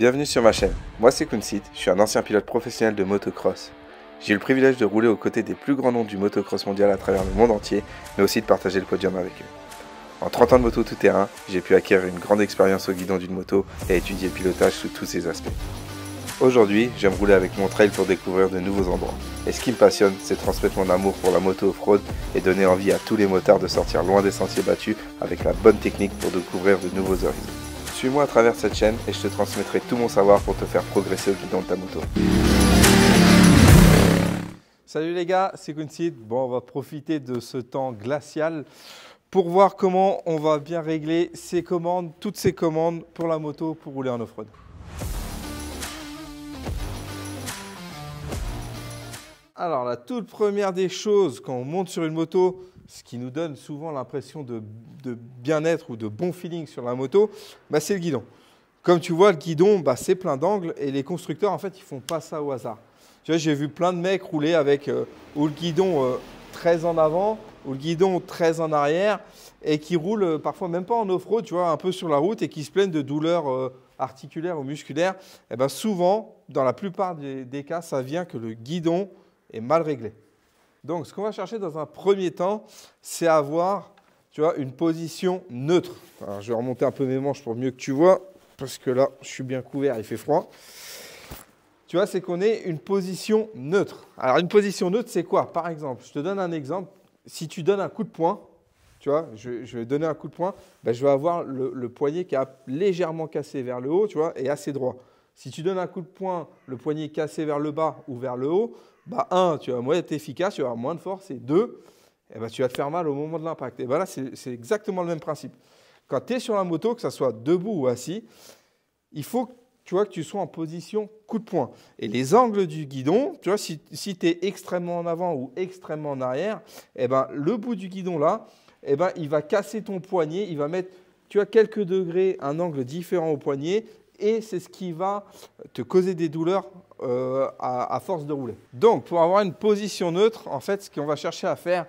Bienvenue sur ma chaîne, moi c'est Kunsit, je suis un ancien pilote professionnel de motocross. J'ai eu le privilège de rouler aux côtés des plus grands noms du motocross mondial à travers le monde entier, mais aussi de partager le podium avec eux. En 30 ans de moto tout-terrain, j'ai pu acquérir une grande expérience au guidon d'une moto et étudier le pilotage sous tous ses aspects. Aujourd'hui, j'aime rouler avec mon trail pour découvrir de nouveaux endroits. Et ce qui me passionne, c'est transmettre mon amour pour la moto off-road et donner envie à tous les motards de sortir loin des sentiers battus avec la bonne technique pour découvrir de nouveaux horizons. Suis-moi à travers cette chaîne et je te transmettrai tout mon savoir pour te faire progresser au guidon de ta moto. Salut les gars, c'est Kunsit. Bon, on va profiter de ce temps glacial pour voir comment on va bien régler ces commandes, toutes ces commandes pour la moto pour rouler en off-road. Alors la toute première des choses quand on monte sur une moto, ce qui nous donne souvent l'impression de bien-être ou de bon feeling sur la moto, c'est le guidon. Comme tu vois, le guidon, c'est plein d'angles et les constructeurs, en fait, ils ne font pas ça au hasard. Tu vois, j'ai vu plein de mecs rouler avec ou le guidon très en avant ou le guidon très en arrière et qui roulent parfois même pas en off-road, tu vois, un peu sur la route et qui se plaignent de douleurs articulaires ou musculaires. Et bien souvent, dans la plupart des cas, ça vient que le guidon est mal réglé. Donc, ce qu'on va chercher dans un premier temps, c'est avoir, tu vois, une position neutre. Alors, je vais remonter un peu mes manches pour mieux que tu vois, parce que là, je suis bien couvert, il fait froid. Tu vois, c'est qu'on ait une position neutre. Alors, une position neutre, c'est quoi? Par exemple, je te donne un exemple. Si tu donnes un coup de poing, tu vois, je vais donner un coup de poing, je vais avoir le poignet qui est légèrement cassé vers le haut, tu vois, et assez droit. Si tu donnes un coup de poing, le poignet cassé vers le bas ou vers le haut, un, tu vas moins être efficace, tu vas avoir moins de force, et deux, tu vas te faire mal au moment de l'impact. Et là, c'est exactement le même principe. Quand tu es sur la moto, que ce soit debout ou assis, il faut que tu sois en position coup de poing. Et les angles du guidon, tu vois, si tu es extrêmement en avant ou extrêmement en arrière, le bout du guidon là, il va casser ton poignet, il va mettre, tu as quelques degrés, un angle différent au poignet, et c'est ce qui va te causer des douleurs à force de rouler. Donc, pour avoir une position neutre, en fait, ce qu'on va chercher à faire,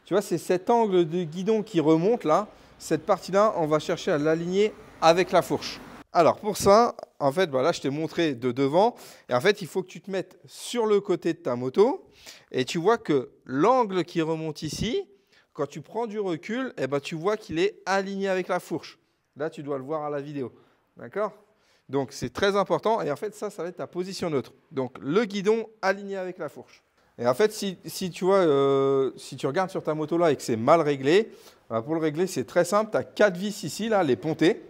tu vois, c'est cet angle de guidon qui remonte là, cette partie-là, on va chercher à l'aligner avec la fourche. Alors, pour ça, en fait, là, je t'ai montré de devant, et en fait, il faut que tu te mettes sur le côté de ta moto, et tu vois que l'angle qui remonte ici, quand tu prends du recul, tu vois qu'il est aligné avec la fourche. Là, tu dois le voir à la vidéo. D'accord ? Donc, c'est très important. Et en fait, ça va être ta position neutre. Donc, le guidon aligné avec la fourche. Et en fait, si tu vois, si tu regardes sur ta moto là et que c'est mal réglé, pour le régler, c'est très simple. Tu as 4 vis ici, là, les pontées.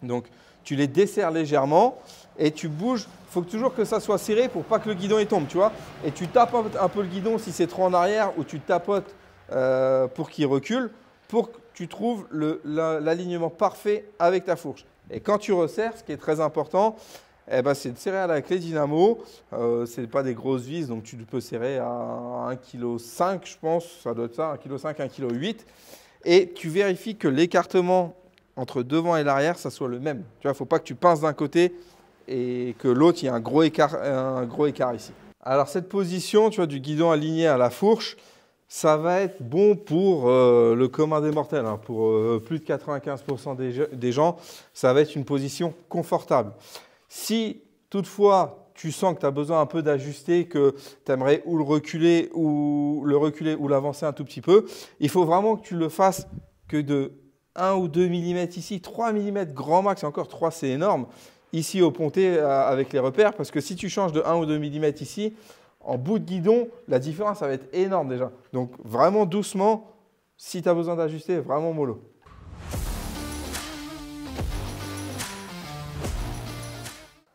Donc, tu les desserres légèrement et tu bouges. Il faut toujours que ça soit serré pour pas que le guidon il tombe, tu vois. Et tu tapes un peu le guidon si c'est trop en arrière ou tu tapotes pour qu'il recule pour que tu trouves l'alignement parfait avec ta fourche. Et quand tu resserres, ce qui est très important, c'est de serrer à la clé dynamo. Ce n'est pas des grosses vis, donc tu peux serrer à 1,5 kg, je pense. Ça doit être ça, 1,5 kg, 1,8 kg. Et tu vérifies que l'écartement entre devant et l'arrière, ça soit le même. Tu vois, il ne faut pas que tu pinces d'un côté et que l'autre, il y ait un gros écart ici. Alors, cette position, tu vois, du guidon aligné à la fourche, ça va être bon pour le commun des mortels, hein. Pour plus de 95% des gens, ça va être une position confortable. Si toutefois tu sens que tu as besoin un peu d'ajuster, que tu aimerais ou le reculer ou l'avancer un tout petit peu, il faut vraiment que tu le fasses que de 1 ou 2 mm ici, 3 mm grand max, et encore 3 c'est énorme, ici au ponté avec les repères, parce que si tu changes de 1 ou 2 mm ici, en bout de guidon, la différence, ça va être énorme déjà. Donc, vraiment doucement, si tu as besoin d'ajuster, vraiment mollo.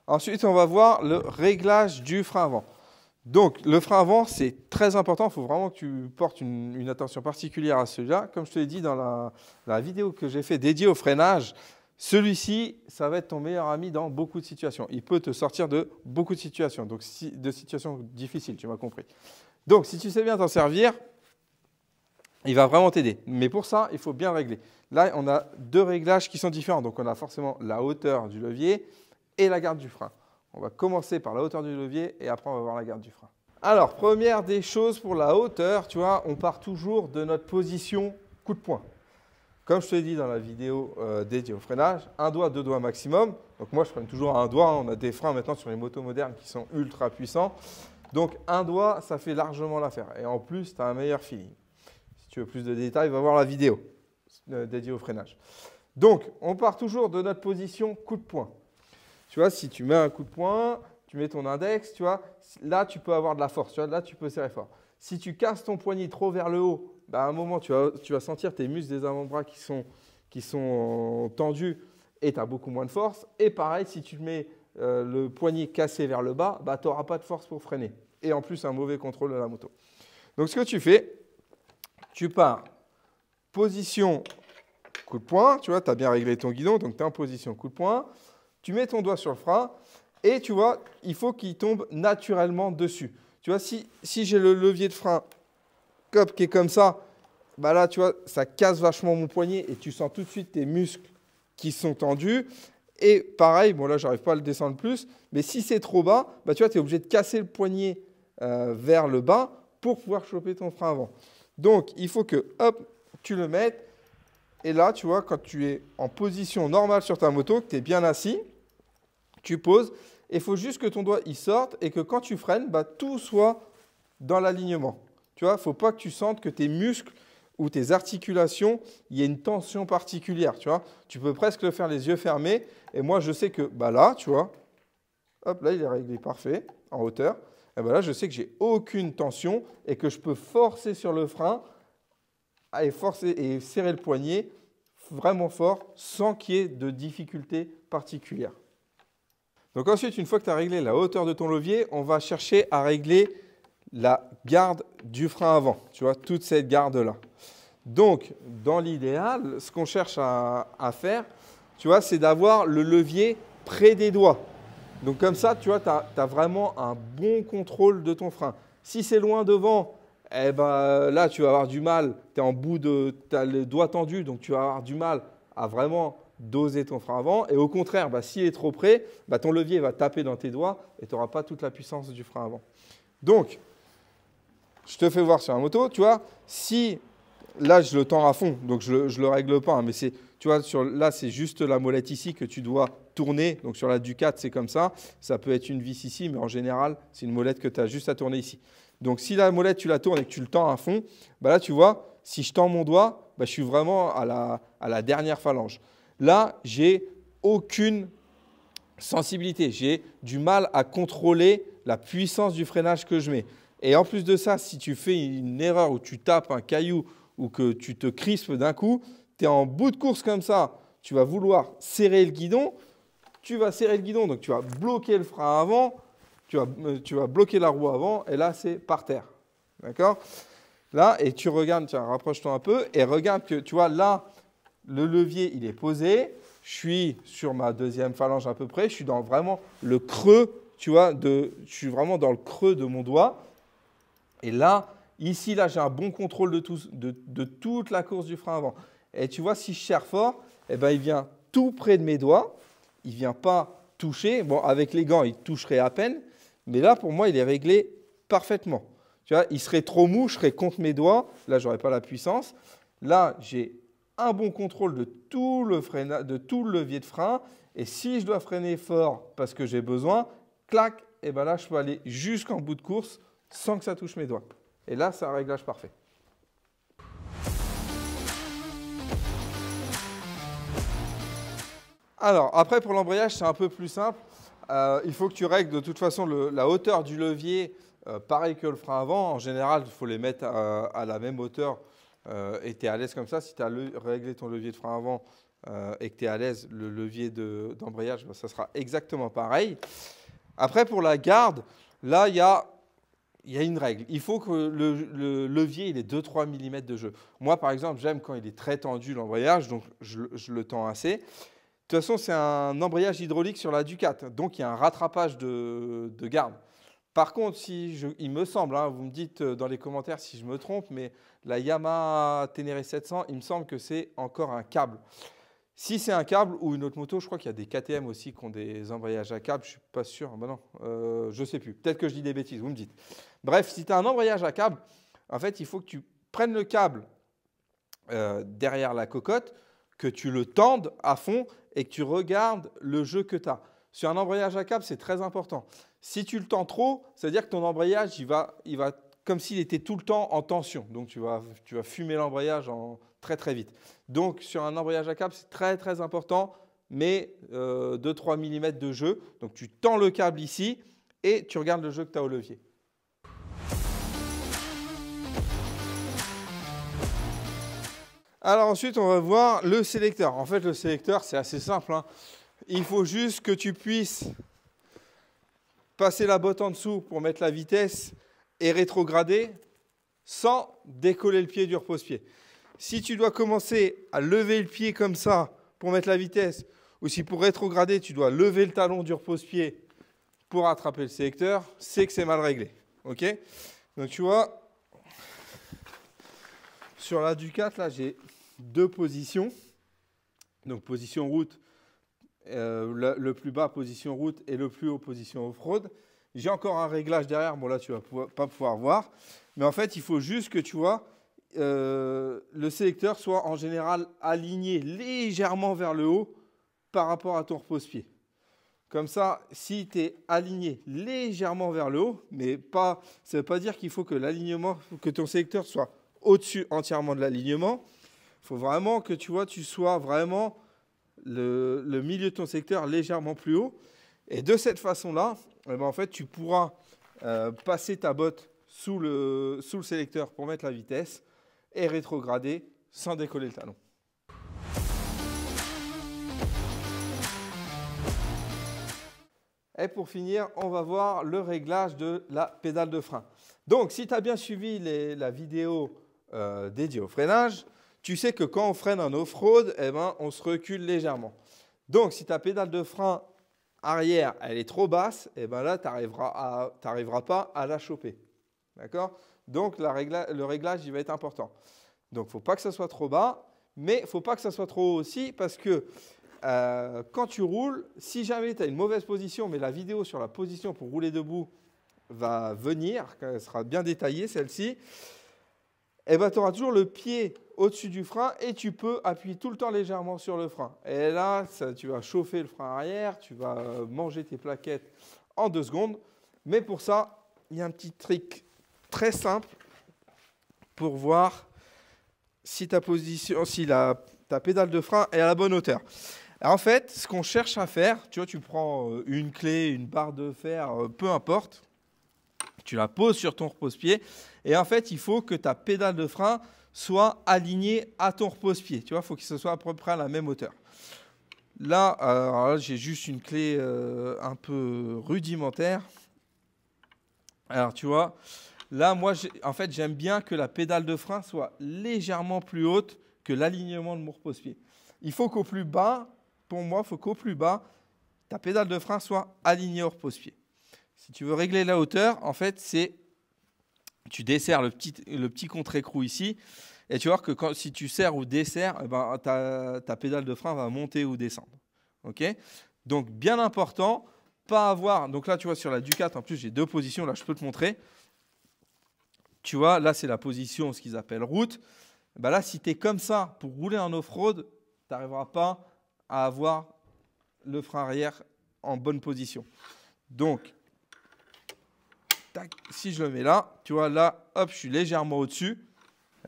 Ensuite, on va voir le réglage du frein avant. Donc, le frein avant, c'est très important. Il faut vraiment que tu portes une attention particulière à celui-là. Comme je te l'ai dit dans la vidéo que j'ai fait dédiée au freinage, celui-ci, ça va être ton meilleur ami dans beaucoup de situations. Il peut te sortir de beaucoup de situations, donc de situations difficiles, tu m'as compris. Donc, si tu sais bien t'en servir, il va vraiment t'aider. Mais pour ça, il faut bien régler. Là, on a 2 réglages qui sont différents. Donc, on a forcément la hauteur du levier et la garde du frein. On va commencer par la hauteur du levier et après, on va voir la garde du frein. Alors, première des choses pour la hauteur, tu vois, on part toujours de notre position coup de poing. comme je te l'ai dit dans la vidéo dédiée au freinage, un doigt, deux doigts maximum. Donc moi, je freine toujours à un doigt. On a des freins maintenant sur les motos modernes qui sont ultra puissants. Donc un doigt, ça fait largement l'affaire. Et en plus, tu as un meilleur feeling. Si tu veux plus de détails, va voir la vidéo dédiée au freinage. Donc, on part toujours de notre position coup de poing. Tu vois, si tu mets un coup de poing, tu mets ton index, tu vois, là, tu peux avoir de la force. Tu vois, là, tu peux serrer fort. Si tu casses ton poignet trop vers le haut, bah, à un moment, tu vas sentir tes muscles des avant-bras qui sont tendus et tu as beaucoup moins de force. Et pareil, si tu mets le poignet cassé vers le bas, bah, tu n'auras pas de force pour freiner. Et en plus, un mauvais contrôle de la moto. Donc, ce que tu fais, tu pars position coup de poing. Tu vois, tu as bien réglé ton guidon, donc tu es en position coup de poing. Tu mets ton doigt sur le frein et tu vois, il faut qu'il tombe naturellement dessus. Tu vois, si j'ai le levier de frein qui est comme ça, bah là, tu vois, ça casse vachement mon poignet et tu sens tout de suite tes muscles qui sont tendus. Et pareil, bon là, je n'arrive pas à le descendre plus, mais si c'est trop bas, bah, tu vois, tu es obligé de casser le poignet vers le bas pour pouvoir choper ton frein avant. Donc, il faut que, hop, tu le mettes. Et là, tu vois, quand tu es en position normale sur ta moto, que tu es bien assis, tu poses. Et il faut juste que ton doigt il sorte et que quand tu freines, bah, tout soit dans l'alignement. Tu vois, il ne faut pas que tu sentes que tes muscles ou tes articulations, il y a une tension particulière. Tu vois, tu peux presque le faire les yeux fermés. Et moi, je sais que bah là, tu vois, hop, là, il est réglé parfait, en hauteur. Et bah là, je sais que j'ai aucune tension et que je peux forcer sur le frein et forcer et serrer le poignet vraiment fort sans qu'il y ait de difficultés particulières. Donc ensuite, une fois que tu as réglé la hauteur de ton levier, on va chercher à régler la garde du frein avant. Tu vois, toute cette garde-là. Donc, dans l'idéal, ce qu'on cherche à faire, tu vois, c'est d'avoir le levier près des doigts. Donc comme ça, tu vois, tu as vraiment un bon contrôle de ton frein. Si c'est loin devant, eh ben, là, tu vas avoir du mal. Tu as le doigt tendu, donc tu vas avoir du mal à vraiment doser ton frein avant. Et au contraire, bah, s'il est trop près, bah, ton levier va taper dans tes doigts et tu n'auras pas toute la puissance du frein avant. Donc, je te fais voir sur la moto, tu vois, si là, je le tends à fond, donc je ne le règle pas, hein, mais tu vois, là, c'est juste la molette ici que tu dois tourner. Donc sur la Ducat, c'est comme ça. Ça peut être une vis ici, mais en général, c'est une molette que tu as juste à tourner ici. Donc si la molette, tu la tournes et que tu le tends à fond, bah là, tu vois, si je tends mon doigt, bah, je suis vraiment à la dernière phalange. Là, j'ai aucune sensibilité. J'ai du mal à contrôler la puissance du freinage que je mets. Et en plus de ça, si tu fais une erreur où tu tapes un caillou ou que tu te crispes d'un coup, tu es en bout de course comme ça, tu vas vouloir serrer le guidon, tu vas serrer le guidon, donc tu vas bloquer le frein avant, tu vas bloquer la roue avant, et là, c'est par terre. D'accord ? Là, et tu regardes, tiens, rapproche-toi un peu, et regarde que, tu vois, là, le levier, il est posé, je suis sur ma deuxième phalange à peu près, je suis dans vraiment le creux, tu vois, je suis vraiment dans le creux de mon doigt, et là, ici, là, j'ai un bon contrôle de toute la course du frein avant. Et tu vois, si je serre fort, eh ben, il vient tout près de mes doigts. Il ne vient pas toucher. Bon, avec les gants, il toucherait à peine. Mais là, pour moi, il est réglé parfaitement. Tu vois, il serait trop mou, je serais contre mes doigts. Là, je n'aurais pas la puissance. Là, j'ai un bon contrôle de tout le levier de frein. Et si je dois freiner fort parce que j'ai besoin, clac, et ben là, je peux aller jusqu'en bout de course sans que ça touche mes doigts. Et là, c'est un réglage parfait. Alors, après, pour l'embrayage, c'est un peu plus simple. Il faut que tu règles de toute façon la hauteur du levier, pareil que le frein avant. En général, il faut les mettre à la même hauteur et tu es à l'aise comme ça. Si tu as réglé ton levier de frein avant et que tu es à l'aise, le levier d'embrayage, ça sera exactement pareil. Après, pour la garde, là, il y a une règle. Il faut que le levier il ait 2-3 mm de jeu. Moi, par exemple, j'aime quand il est très tendu l'embrayage, donc je le tends assez. De toute façon, c'est un embrayage hydraulique sur la Ducat, donc il y a un rattrapage de garde. Par contre, il me semble, hein, vous me dites dans les commentaires si je me trompe, mais la Yamaha Ténéré 700, il me semble que c'est encore un câble. Si c'est un câble ou une autre moto, je crois qu'il y a des KTM aussi qui ont des embrayages à câble, je ne suis pas sûr. Ben non, je ne sais plus. Peut-être que je dis des bêtises, vous me dites. Bref, si tu as un embrayage à câble, en fait, il faut que tu prennes le câble derrière la cocotte, que tu le tendes à fond et que tu regardes le jeu que tu as. Sur un embrayage à câble, c'est très important. Si tu le tends trop, c'est-à-dire que ton embrayage, il va comme s'il était tout le temps en tension. Donc, tu vas fumer l'embrayage très, très vite. Donc, sur un embrayage à câble, c'est très, très important, mais 2-3 mm de jeu. Donc, tu tends le câble ici et tu regardes le jeu que tu as au levier. Alors ensuite, on va voir le sélecteur. En fait, le sélecteur, c'est assez simple, hein. Il faut juste que tu puisses passer la botte en dessous pour mettre la vitesse et rétrograder sans décoller le pied du repose-pied. Si tu dois commencer à lever le pied comme ça pour mettre la vitesse, ou si pour rétrograder, tu dois lever le talon du repose-pied pour attraper le sélecteur, c'est que c'est mal réglé. Ok? Donc tu vois, sur la Ducat, là, j'ai 2 positions. Donc position route, le plus bas position route et le plus haut position off-road. J'ai encore un réglage derrière, bon là tu vas pas pouvoir voir. Mais en fait, il faut juste que tu vois, le sélecteur soit en général aligné légèrement vers le haut par rapport à ton repose-pied. Comme ça, si tu es aligné légèrement vers le haut, mais pas, ça ne veut pas dire qu'il faut que l'alignement, que ton sélecteur soit au-dessus entièrement de l'alignement. Il faut vraiment que tu vois, tu sois vraiment le milieu de ton sélecteur légèrement plus haut. Et de cette façon-là, eh ben, en fait, tu pourras passer ta botte sous le sélecteur pour mettre la vitesse et rétrograder sans décoller le talon. Et pour finir, on va voir le réglage de la pédale de frein. Donc, si tu as bien suivi la vidéo dédiée au freinage, tu sais que quand on freine en off-road, eh ben, on se recule légèrement. Donc, si ta pédale de frein arrière, elle est trop basse, eh ben là, tu n'arriveras pas à la choper. D'accord? Donc, le réglage, il va être important. Donc, il ne faut pas que ça soit trop bas, mais il ne faut pas que ça soit trop haut aussi parce que quand tu roules, si jamais tu as une mauvaise position, mais la vidéo sur la position pour rouler debout va venir, elle sera bien détaillée, celle-ci, eh ben, tu auras toujours le pied au-dessus du frein et tu peux appuyer tout le temps légèrement sur le frein. Et là, tu vas chauffer le frein arrière, tu vas manger tes plaquettes en 2 secondes. Mais pour ça, il y a un petit trick très simple pour voir si ta pédale de frein est à la bonne hauteur. Alors en fait, ce qu'on cherche à faire, tu vois, tu prends une clé, une barre de fer, peu importe, tu la poses sur ton repose-pied et en fait, il faut que ta pédale de frein soit alignée à ton repose-pied. Tu vois, il faut que ce soit à peu près à la même hauteur. Là, là j'ai juste une clé un peu rudimentaire. Alors, tu vois, là, moi, en fait, j'aime bien que la pédale de frein soit légèrement plus haute que l'alignement de mon repose-pied. Il faut qu'au plus bas, pour moi, il faut qu'au plus bas, ta pédale de frein soit alignée au repose-pied. Si tu veux régler la hauteur, en fait, c'est tu desserres le petit contre-écrou ici, et tu vas voir que si tu serres ou desserres, eh ben, ta pédale de frein va monter ou descendre. Okay? Donc, bien important, pas avoir... Donc là, tu vois, sur la Ducat, en plus, j'ai 2 positions, là, je peux te montrer. Tu vois, là, c'est la position, ce qu'ils appellent route. Ben là, si tu es comme ça, pour rouler en off-road, tu n'arriveras pas à avoir le frein arrière en bonne position. Donc, tac, si je le mets là, tu vois, là, hop, je suis légèrement au-dessus.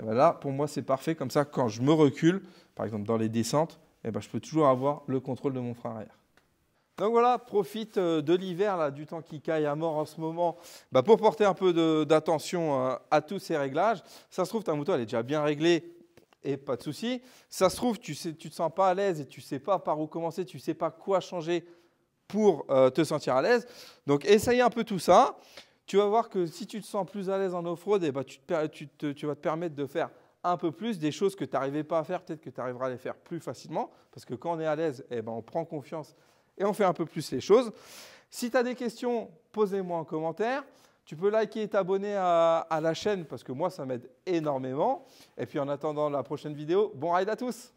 Et ben là, pour moi, c'est parfait. Comme ça, quand je me recule, par exemple dans les descentes, et ben, je peux toujours avoir le contrôle de mon frein arrière. Donc voilà, profite de l'hiver, là, du temps qui caille à mort en ce moment, bah, pour porter un peu d'attention à tous ces réglages. Ça se trouve, ta moto, elle est déjà bien réglée et pas de souci. Ça se trouve, tu ne te sens pas à l'aise et tu ne sais pas par où commencer, tu ne sais pas quoi changer pour te sentir à l'aise. Donc, essaye un peu tout ça. Tu vas voir que si tu te sens plus à l'aise en off-road, eh ben, tu vas te permettre de faire un peu plus des choses que tu n'arrivais pas à faire. Peut-être que tu arriveras à les faire plus facilement. Parce que quand on est à l'aise, eh ben, on prend confiance et on fait un peu plus les choses. Si tu as des questions, posez-moi en commentaire. Tu peux liker et t'abonner à la chaîne parce que moi, ça m'aide énormément. Et puis en attendant la prochaine vidéo, bon ride à tous!